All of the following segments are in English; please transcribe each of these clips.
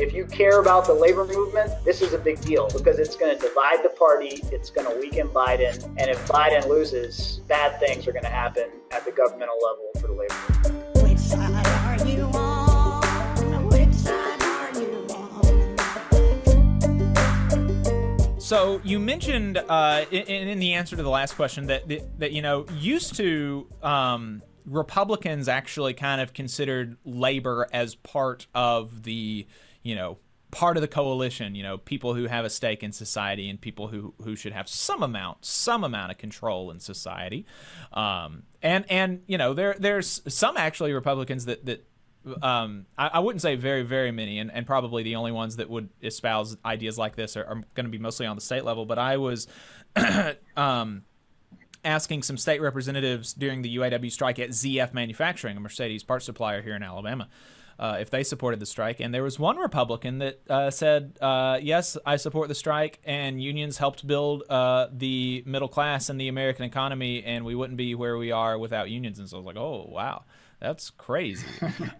If you care about the labor movement, this is a big deal because it's going to divide the party. It's going to weaken Biden. And if Biden loses, bad things are going to happen at the governmental level for the labor movement. Which side are you on? Which side are you on? So you mentioned in the answer to the last question that you know, used to Republicans actually kind of considered labor as part of the, you know, part of the coalition, you know, people who have a stake in society and people who should have some amount of control in society. And you know, there's some actually Republicans that I wouldn't say very, very many, and probably the only ones that would espouse ideas like this are going to be mostly on the state level. But I was asking some state representatives during the UAW strike at ZF Manufacturing, a Mercedes parts supplier here in Alabama, if they supported the strike. And there was one Republican that said, yes, I support the strike, and unions helped build the middle class and the American economy, and we wouldn't be where we are without unions. And so I was like, oh, wow. That's crazy.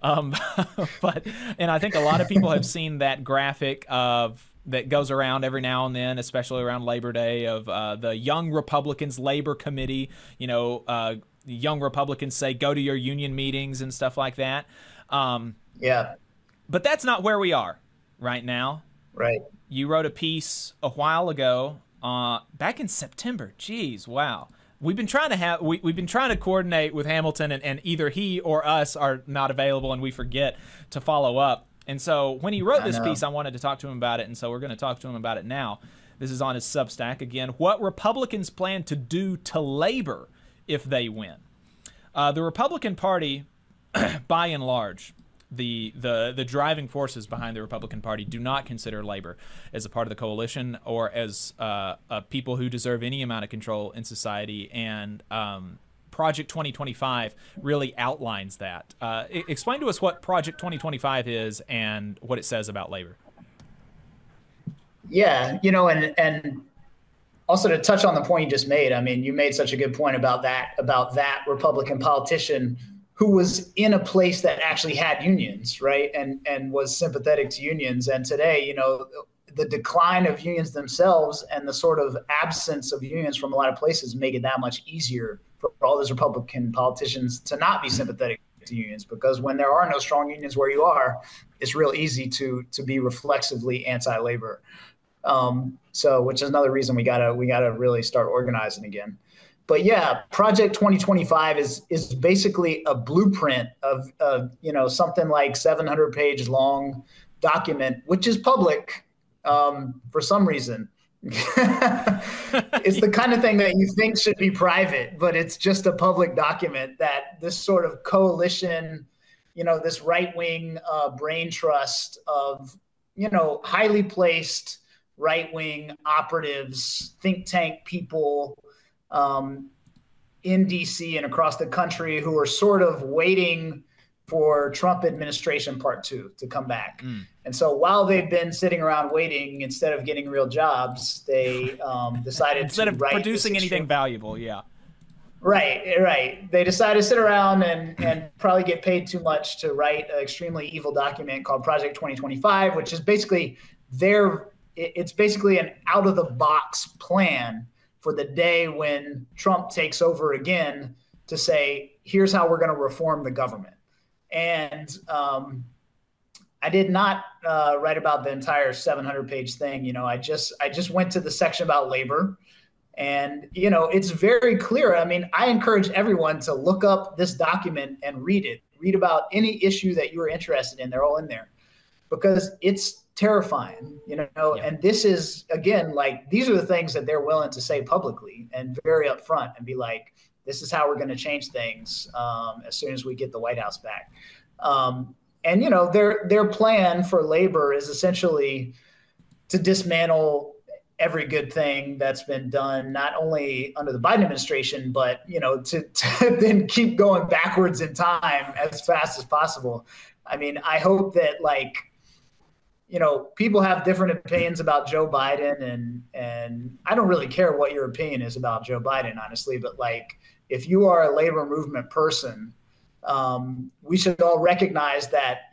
And I think a lot of people have seen that graphic that goes around every now and then, especially around Labor Day, of the Young Republicans Labor Committee. You know, young Republicans say, go to your union meetings and stuff like that. Yeah. But that's not where we are right now. Right. You wrote a piece a while ago, back in September. Jeez, wow. We've been trying to coordinate with Hamilton, and either he or us are not available, and we forget to follow up. And so when he wrote this piece, I wanted to talk to him about it, and so we're going to talk to him about it now. This is on his Substack. Again, what Republicans plan to do to labor if they win. The Republican Party, by and large, the driving forces behind the Republican Party do not consider labor as a part of the coalition or as people who deserve any amount of control in society. And Project 2025 really outlines that. Explain to us what Project 2025 is and what it says about labor. Yeah, you know, and also to touch on the point you just made, I mean, you made such a good point about that Republican politician who was in a place that actually had unions, right? And was sympathetic to unions. And today, you know, the decline of unions themselves and the sort of absence of unions from a lot of places make it that much easier for all those Republican politicians to not be sympathetic to unions, because when there are no strong unions where you are, it's real easy to be reflexively anti-labor. So, which is another reason we gotta really start organizing again. But yeah, Project 2025 is basically a blueprint of you know, something like 700-page long document, which is public for some reason. It's the kind of thing that you think should be private, but it's just a public document that this sort of coalition, you know, this right-wing brain trust of, you know, highly placed right-wing operatives, think tank people, in DC and across the country who are sort of waiting for Trump administration part 2 to come back. And so while they've been sitting around waiting, instead of getting real jobs, they decided instead of producing anything valuable. Yeah. Right. They decided to sit around and probably get paid too much to write an extremely evil document called Project 2025, which is basically it's basically an out of the box plan for the day when Trump takes over again to say, here's how we're going to reform the government. And I did not write about the entire 700-page thing. You know, I just went to the section about labor. And, you know, it's very clear. I mean, I encourage everyone to look up this document and read it. Read about any issue that you're interested in. They're all in there because it's terrifying, you know, yeah. And this is, again, like, these are the things that they're willing to say publicly and very upfront and be like, this is how we're going to change things as soon as we get the White House back. And, you know, their plan for labor is essentially to dismantle every good thing that's been done, not only under the Biden administration, but, you know, to then keep going backwards in time as fast as possible. I mean, I hope that, like, you know, people have different opinions about Joe Biden, and I don't really care what your opinion is about Joe Biden, honestly, but, like, if you are a labor movement person, we should all recognize that,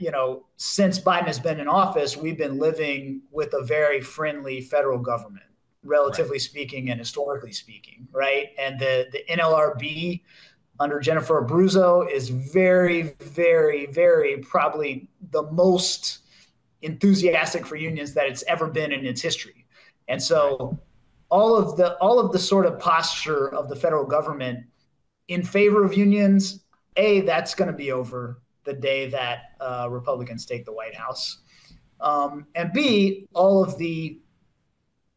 since Biden has been in office, we've been living with a very friendly federal government, relatively speaking and historically speaking, right? And the NLRB under Jennifer Abruzzo is very, very, very probably the most enthusiastic for unions that it's ever been in its history. And so all of the sort of posture of the federal government in favor of unions, that's going to be over the day that Republicans take the White House. And B, all of the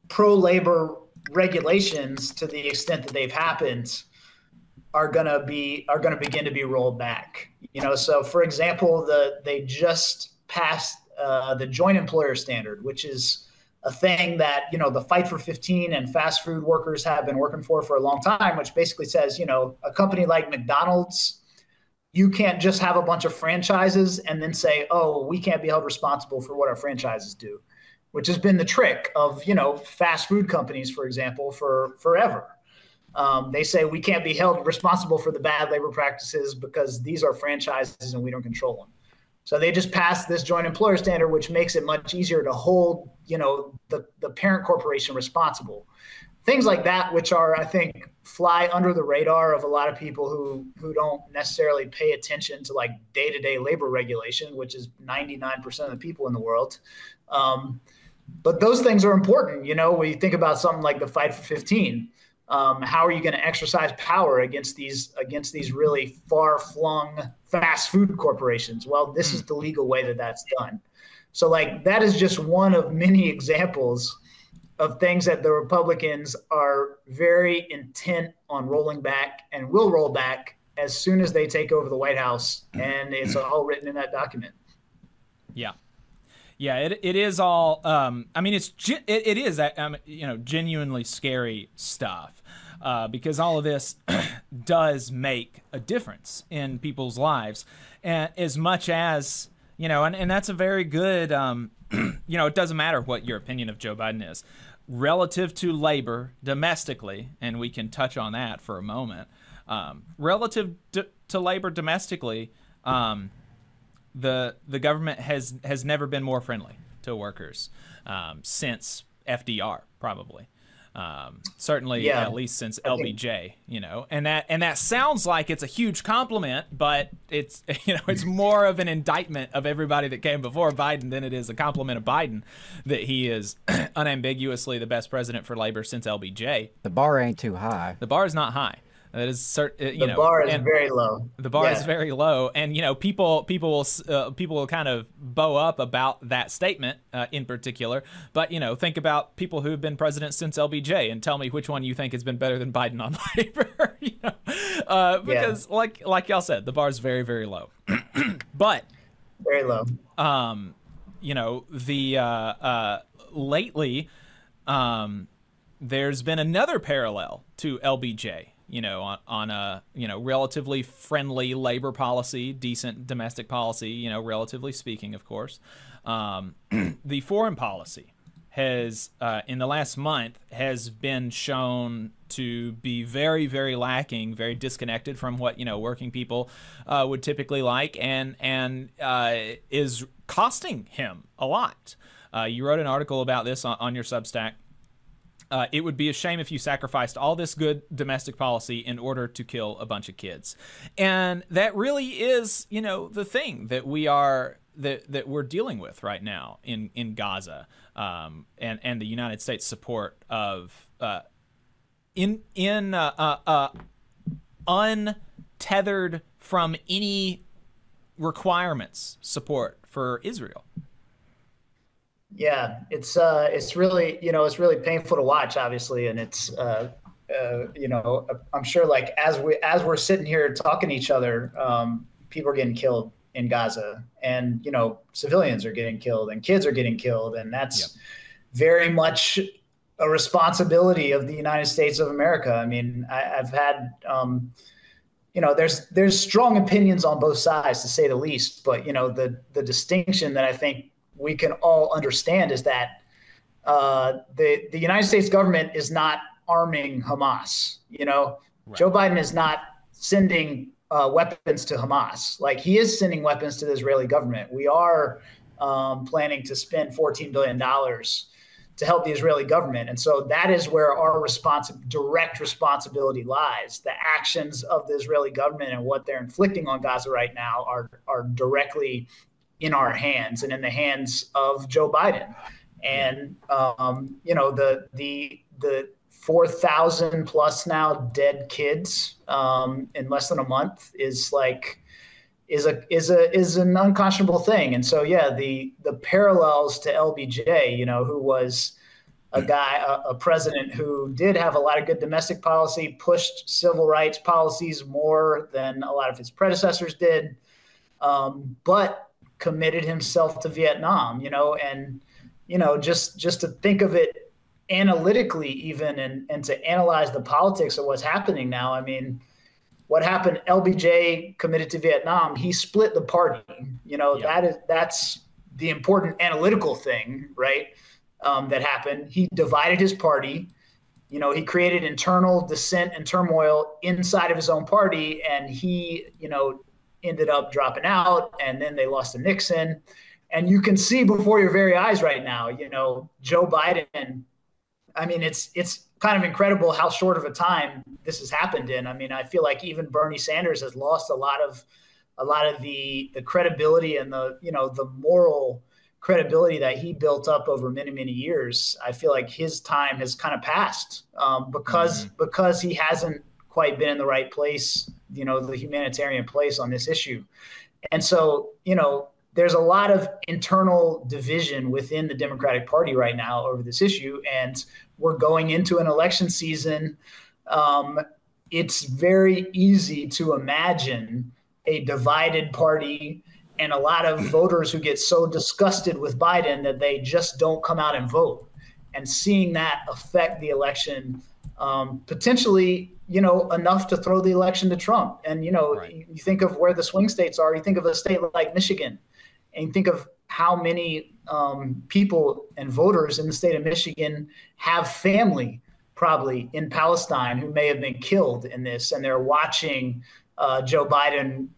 pro-labor regulations, to the extent that they've happened, are going to begin to be rolled back. So for example, they just passed the joint employer standard, which is a thing that, the Fight for 15 and fast food workers have been working for a long time, which basically says, a company like McDonald's, you can't just have a bunch of franchises and then say, oh, we can't be held responsible for what our franchises do, which has been the trick of, fast food companies, for example, for forever. They say we can't be held responsible for the bad labor practices because these are franchises and we don't control them. So they just passed this joint employer standard, which makes it much easier to hold, the parent corporation responsible. Things like that, which are, I think, fly under the radar of a lot of people who don't necessarily pay attention to like day-to-day labor regulation, which is 99% of the people in the world. But those things are important. When you think about something like the Fight for 15, how are you going to exercise power against these really far-flung fast food corporations? Well, this is the legal way that that's done. So like that is just one of many examples of things that the Republicans are very intent on rolling back and will roll back as soon as they take over the White House. And it's all written in that document. Yeah. Yeah, it is all. I mean, it is genuinely scary stuff because all of this does make a difference in people's lives, and as much as and that's a very good. It doesn't matter what your opinion of Joe Biden is relative to labor domestically, and we can touch on that for a moment. Relative to labor domestically. The government has never been more friendly to workers since FDR, probably. Certainly, at least since LBJ, and that sounds like it's a huge compliment, but it's it's more of an indictment of everybody that came before Biden than it is a compliment of Biden that he is unambiguously the best president for labor since LBJ. The bar ain't too high. The bar is not high. That is certain. The bar is very low. The bar is very low, and people will kind of bow up about that statement in particular. But think about people who have been president since LBJ, and tell me which one you think has been better than Biden on labor. Because like y'all said, the bar is very, very low. But very low. Lately, there's been another parallel to LBJ. On a relatively friendly labor policy, decent domestic policy, relatively speaking, of course. The foreign policy has, in the last month, has been shown to be very, very lacking, very disconnected from what working people would typically like, and is costing him a lot. You wrote an article about this on your Substack. It would be a shame if you sacrificed all this good domestic policy in order to kill a bunch of kids. And that really is, the thing that that we're dealing with right now in Gaza, and the United States support of untethered from any requirements support for Israel. Yeah, it's really, it's really painful to watch, obviously. And it's, I'm sure like as we're sitting here talking to each other, people are getting killed in Gaza, and, civilians are getting killed and kids are getting killed. And that's very much a responsibility of the United States of America. I mean, I've had, there's strong opinions on both sides, to say the least. But, the distinction that I think we can all understand is that the United States government is not arming Hamas. Right. Joe Biden is not sending weapons to Hamas. Like, he is sending weapons to the Israeli government. We are planning to spend $14 billion to help the Israeli government. And so that is where our direct responsibility lies. The actions of the Israeli government and what they're inflicting on Gaza right now are directly in our hands and in the hands of Joe Biden. And, the 4,000 plus now dead kids in less than a month is an unconscionable thing. And so, yeah, the parallels to LBJ, who was a president who did have a lot of good domestic policy, pushed civil rights policies more than a lot of his predecessors did, but committed himself to Vietnam, and, just to think of it analytically even, and to analyze the politics of what's happening now. I mean, what happened? LBJ committed to Vietnam. He split the party. That's the important analytical thing, right? That happened. He divided his party. He created internal dissent and turmoil inside of his own party, and he, ended up dropping out. And then they lost to Nixon. And you can see before your very eyes right now, Joe Biden. I mean, it's kind of incredible how short of a time this has happened in. I mean, I feel like even Bernie Sanders has lost a lot of the credibility and the moral credibility that he built up over many, many years. I feel like his time has kind of passed because he hasn't quite been in the right place, the humanitarian place on this issue. And so, there's a lot of internal division within the Democratic Party right now over this issue, and we're going into an election season. It's very easy to imagine a divided party and a lot of voters who get so disgusted with Biden that they just don't come out and vote. And seeing that affect the election, potentially, enough to throw the election to Trump. And, Right. You think of where the swing states are. You think of a state like Michigan, and you think of how many people and voters in the state of Michigan have family probably in Palestine who may have been killed in this, and they're watching Joe Biden,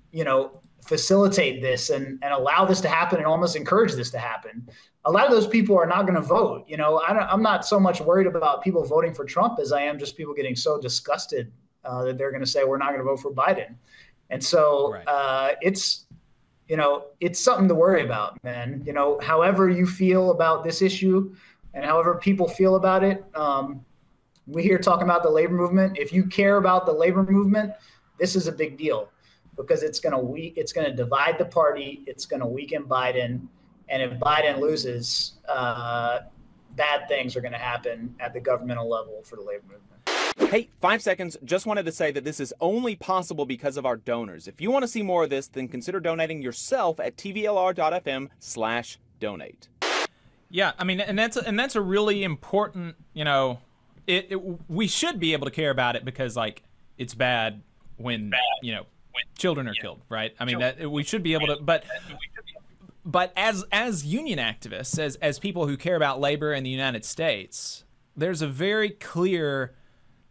facilitate this and allow this to happen and almost encourage this to happen. A lot of those people are not going to vote. I'm not so much worried about people voting for Trump as I am just people getting so disgusted that they're going to say, we're not going to vote for Biden. And so it's something to worry about, man. However you feel about this issue and however people feel about it, we're here talking about the labor movement. If you care about the labor movement, this is a big deal because it's going to divide the party. It's going to weaken Biden. And if Biden loses, bad things are going to happen at the governmental level for the labor movement. Hey, 5 seconds. Just wanted to say that this is only possible because of our donors. If you want to see more of this, then consider donating yourself at tvlr.fm/donate. Yeah, I mean, and that's a really important, we should be able to care about it because it's bad when children are killed, right? I mean, that we should be able to, but as union activists, as people who care about labor in the United States, there's a very clear,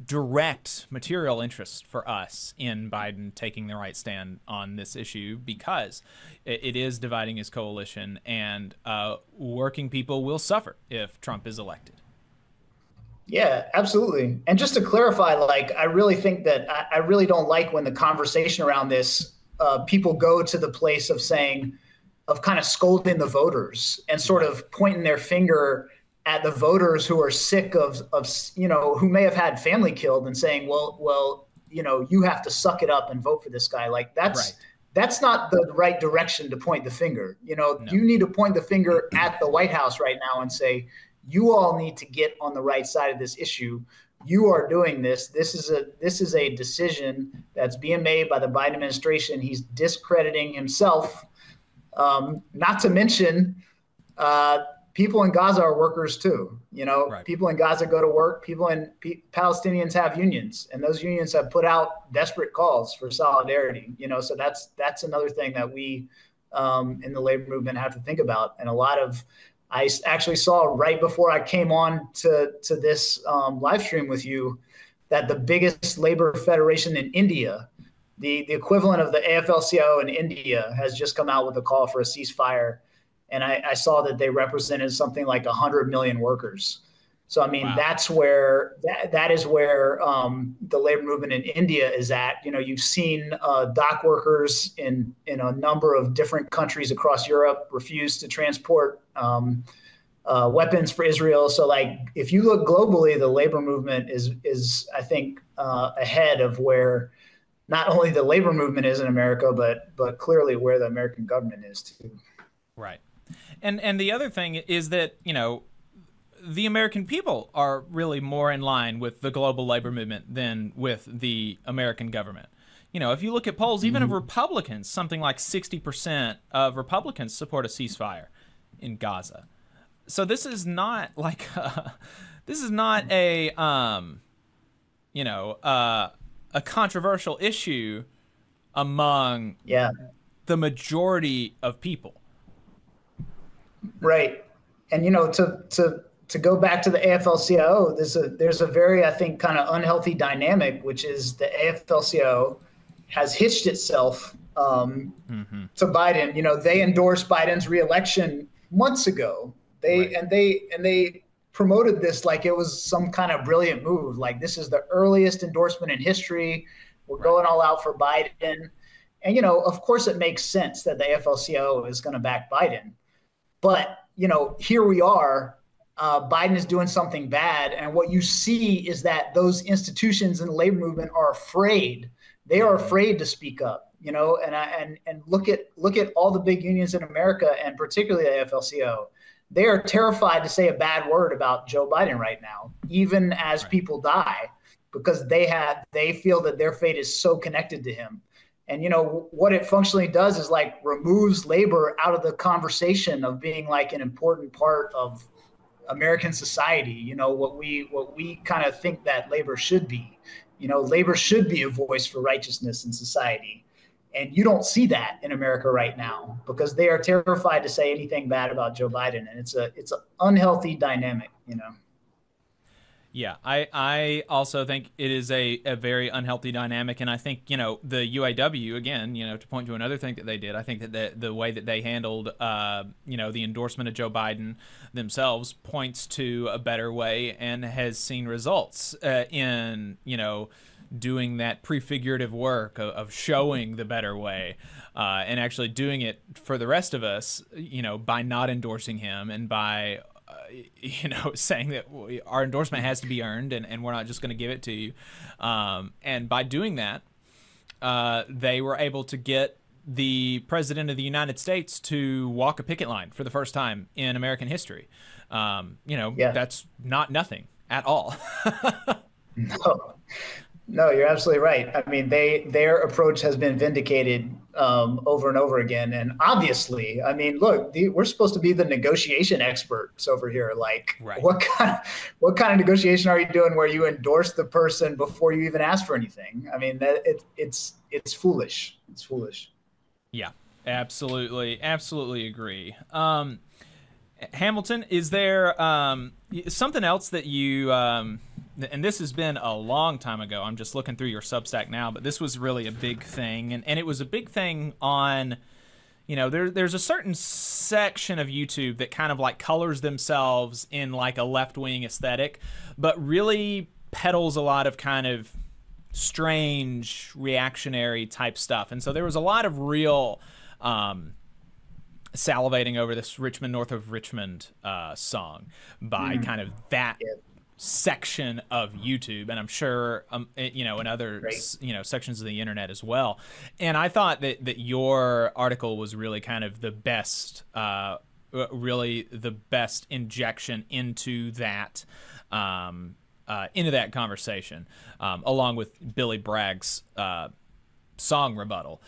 direct material interest for us in Biden taking the right stand on this issue because it is dividing his coalition, and working people will suffer if Trump is elected. Yeah, absolutely. And just to clarify, I really think that I really don't like when the conversation around this, people go to the place of kind of scolding the voters and sort of pointing their finger at the voters who are sick of who may have had family killed and saying, well, you have to suck it up and vote for this guy. That's not the right direction to point the finger. No. You need to point the finger at the White House right now and say, you all need to get on the right side of this issue. You are doing this. This is a decision that's being made by the Biden administration. He's discrediting himself. Not to mention, people in Gaza are workers too. Right. People in Gaza go to work. Palestinians have unions, and those unions have put out desperate calls for solidarity. So that's another thing that we in the labor movement have to think about. And I actually saw right before I came on to this live stream with you that the biggest labor federation in India, the equivalent of the AFL-CIO in India has just come out with a call for a ceasefire, and I saw that they represented something like 100 million workers. So I mean, Wow. that's where that is where the labor movement in India is at. You know, you've seen dock workers in a number of different countries across Europe refuse to transport weapons for Israel. So like, if you look globally, the labor movement is I think ahead of where not only the labor movement is in America, but clearly where the American government is too. Right. And the other thing is that, you know, the American people are really more in line with the global labor movement than with the American government. You know, if you look at polls, even of Republicans, something like 60% of Republicans support a ceasefire in Gaza. So this is not like this is not a you know, a controversial issue among the majority of people. Right. And, you know, to go back to the AFL-CIO, there's a very, I think, kind of unhealthy dynamic, which is the AFL-CIO has hitched itself to Biden. You know, they endorsed Biden's reelection months ago. They promoted this like it was some kind of brilliant move. Like, this is the earliest endorsement in history. We're going all out for Biden. And, you know, of course it makes sense that the AFL-CIO is going to back Biden. But, you know, here we are. Biden is doing something bad, and what you see is that those institutions in the labor movement are afraid. They are afraid to speak up, you know. And look at all the big unions in America, and particularly the AFL-CIO. They are terrified to say a bad word about Joe Biden right now, even as people die, because they feel that their fate is so connected to him. And, you know, what it functionally does is like removes labor out of the conversation of being like an important part of American society. You know, what we kind of think that labor should be. You know, labor should be a voice for righteousness in society. And you don't see that in America right now because they are terrified to say anything bad about Joe Biden. And it's an unhealthy dynamic, you know. Yeah, I also think it is a very unhealthy dynamic, and I think, you know, the UAW, again, you know, to point to another thing that they did, I think that the way that they handled, you know, the endorsement of Joe Biden themselves points to a better way and has seen results in, you know, doing that prefigurative work of showing the better way and actually doing it for the rest of us, you know, by not endorsing him and by you know, saying that our endorsement has to be earned and we're not just going to give it to you. And by doing that, they were able to get the president of the United States to walk a picket line for the first time in American history. You know, that's not nothing at all. No, you're absolutely right. I mean, their approach has been vindicated over and over again. And obviously, I mean, look, we're supposed to be the negotiation experts over here. Like, what kind of negotiation are you doing where you endorse the person before you even ask for anything? I mean, it's foolish. It's foolish. Yeah, absolutely agree. Hamilton, is there something else that you and this has been a long time ago, I'm just looking through your Substack now, but this was really a big thing, and it was a big thing on, you know, there's a certain section of YouTube that kind of like colors themselves in like a left-wing aesthetic, but really peddles a lot of kind of strange reactionary type stuff. And so there was a lot of real salivating over this Richmond North of Richmond song by kind of that section of YouTube, and I'm sure you know, in other you know, sections of the internet as well. And I thought that your article was really kind of the best, really the best injection into that conversation, along with Billy Bragg's song rebuttal.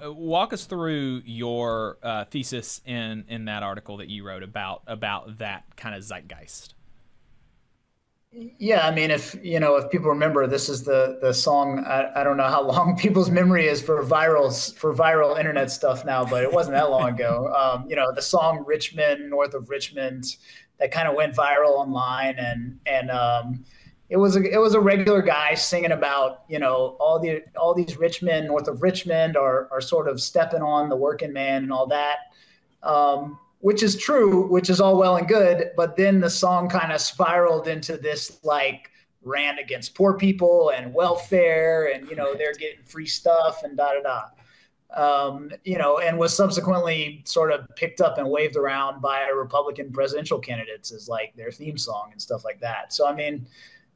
Walk us through your thesis in that article that you wrote about that kind of zeitgeist. Yeah, I mean, if people remember, this is the song. I don't know how long people's memory is for viral internet stuff now, but it wasn't that long ago. You know, the song "Richmond North of Richmond" that kind of went viral online, and it was a regular guy singing about, you know, all these rich men north of Richmond are sort of stepping on the working man and all that, which is true, which is all well and good. But then the song kind of spiraled into this like rant against poor people and welfare, and you know they're getting free stuff and da da da. You know, and was subsequently sort of picked up and waved around by Republican presidential candidates as like their theme song and stuff like that. So, I mean,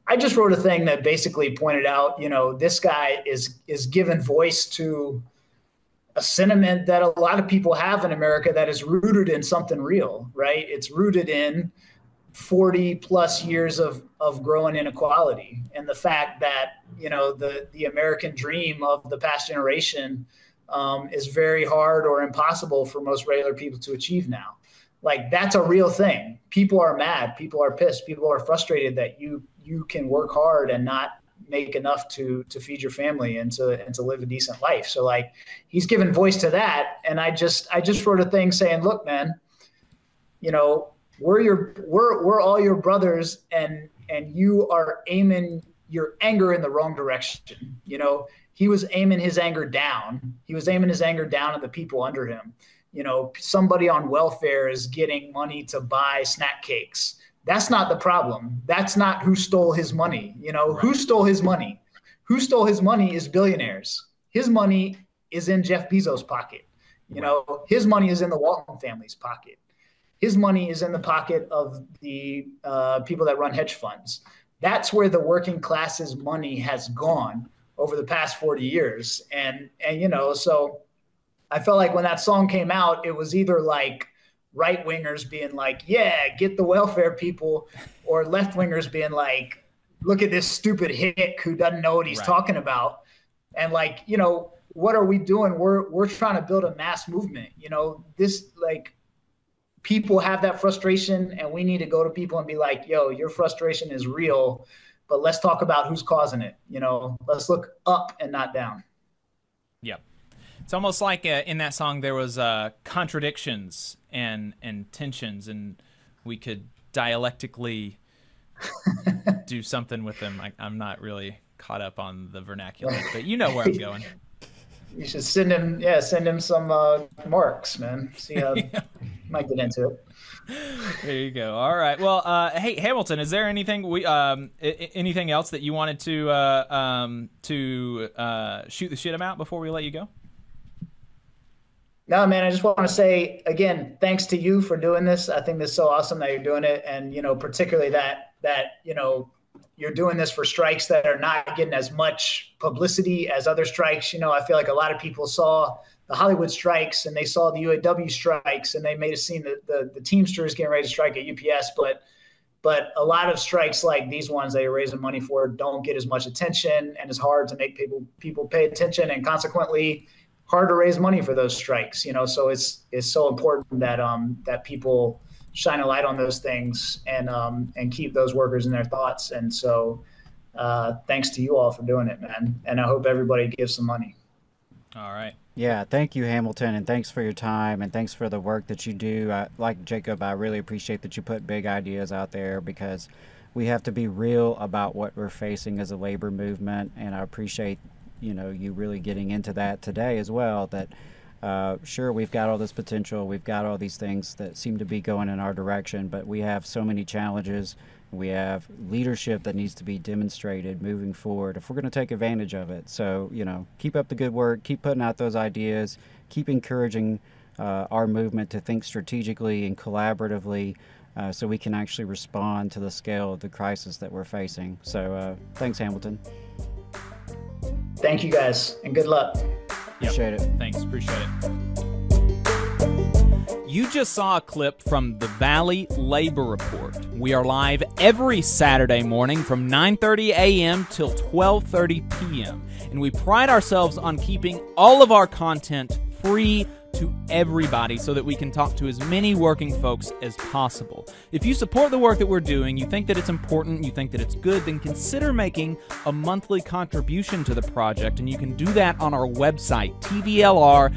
I just wrote a thing that basically pointed out, you know, this guy is given voice to a sentiment that a lot of people have in America that is rooted in something real, right? It's rooted in 40 plus years of growing inequality and the fact that, you know, the American dream of the past generation is very hard or impossible for most regular people to achieve now. Like, that's a real thing. People are mad. People are pissed. People are frustrated that you can work hard and not make enough to feed your family and to live a decent life. So like, he's given voice to that. And I just wrote a thing saying, look, man, you know, we're all your brothers, and you are aiming your anger in the wrong direction. You know, he was aiming his anger down. He was aiming his anger down at the people under him. You know, somebody on welfare is getting money to buy snack cakes. That's not the problem. That's not who stole his money. You know, right. Who stole his money? Who stole his money is billionaires. His money is in Jeff Bezos' pocket. You know, his money is in the Walton family's pocket. His money is in the pocket of the people that run hedge funds. That's where the working class's money has gone over the past 40 years. And you know, so I felt like when that song came out, it was either like right wingers being like, yeah, get the welfare people, or left wingers being like, look at this stupid hick who doesn't know what he's talking about. And like, you know, what are we doing? We're trying to build a mass movement. You know, this, like, people have that frustration, and we need to go to people and be like, yo, your frustration is real, but let's talk about who's causing it. You know, let's look up and not down. Yep. It's almost like in that song there was contradictions and tensions, and we could dialectically do something with them. I'm not really caught up on the vernacular, but you know where I'm going. You should send him some marks, man. See how might get into it. There you go. All right. Well, hey, Hamilton, is there anything anything else that you wanted to shoot the shit about before we let you go? No, man, I just want to say, again, thanks to you for doing this. I think this is so awesome that you're doing it. And, you know, particularly that, you know, you're doing this for strikes that are not getting as much publicity as other strikes. You know, I feel like a lot of people saw the Hollywood strikes and they saw the UAW strikes, and they may have seen the Teamsters getting ready to strike at UPS. But a lot of strikes like these ones that you're raising money for don't get as much attention, and it's hard to make people pay attention, and consequently hard to raise money for those strikes, you know. So it's so important that that people shine a light on those things and keep those workers in their thoughts. And so thanks to you all for doing it, man. And I hope everybody gives some money. All right. Yeah, thank you, Hamilton, and thanks for your time, and thanks for the work that you do. Like Jacob, I really appreciate that you put big ideas out there, because we have to be real about what we're facing as a labor movement. And I appreciate, you know, you really getting into that today as well, that sure, we've got all this potential, we've got all these things that seem to be going in our direction, but we have so many challenges. We have leadership that needs to be demonstrated moving forward if we're going to take advantage of it. So, you know, keep up the good work, keep putting out those ideas, keep encouraging our movement to think strategically and collaboratively, so we can actually respond to the scale of the crisis that we're facing. So thanks, Hamilton. Thank you, guys, and good luck. Appreciate it. Thanks. Appreciate it. You just saw a clip from the Valley Labor Report. We are live every Saturday morning from 9:30 a.m. till 12:30 p.m. And we pride ourselves on keeping all of our content free to everybody so that we can talk to as many working folks as possible. If you support the work that we're doing, you think that it's important, you think that it's good, then consider making a monthly contribution to the project, and you can do that on our website, tvlr.fm.